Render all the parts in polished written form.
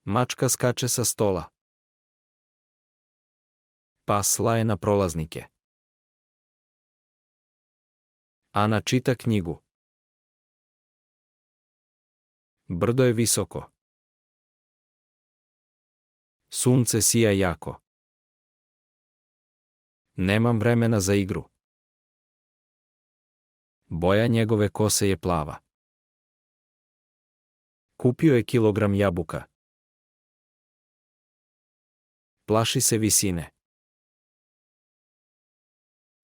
Mačka skače sa stola. Pas laje na prolaznike. Ana čita knjigu. Brdo je visoko. Sunce sija jako. Nemam vremena za igru. Boja njegove kose je plava. Kupio je kilogram jabuka. Plaši se visine.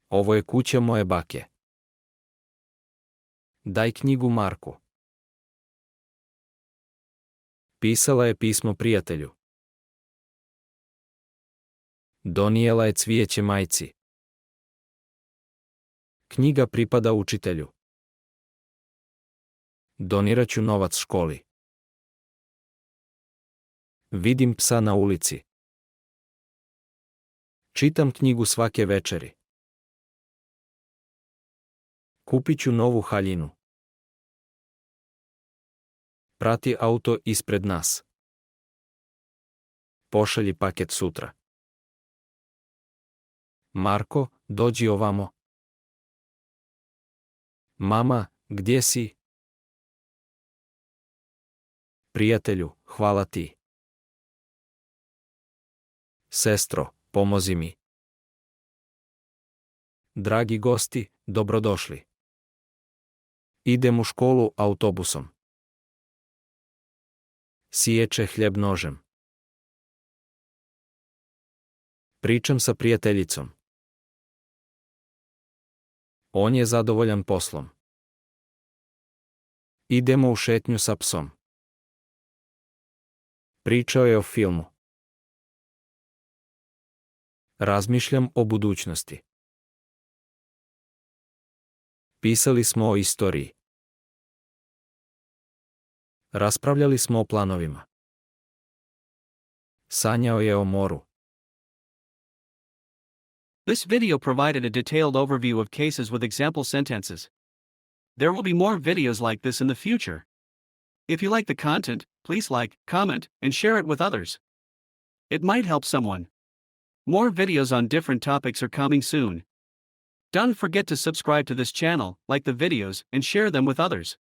Ovo je kuća moje bake. Daj knjigu Marku. Pisala je pismo prijatelju. Donijela je cvijeće majci. Knjiga pripada učitelju. Donirat ću novac školi. Vidim psa na ulici. Čitam knjigu svake večeri. Kupit ću novu haljinu. Prati auto ispred nas. Pošalji paket sutra. Marko, dođi ovamo. Mama, gdje si? Prijatelju, hvala ti. Sestro, pomozi mi. Dragi gosti, dobrodošli. Idem u školu autobusom. Siječe hljeb nožem. Pričam sa prijateljicom. On je zadovoljan poslom. Idemo u šetnju sa psom. Pričao je o filmu. Razmišljam o budućnosti. Pisali smo o istoriji. Raspravljali smo o planovima. Sanjao je o moru. This video provided a detailed overview of cases with example sentences. There will be more videos like this in the future. If you like the content, please like, comment, and share it with others. It might help someone. More videos on different topics are coming soon. Don't forget to subscribe to this channel, like the videos, and share them with others.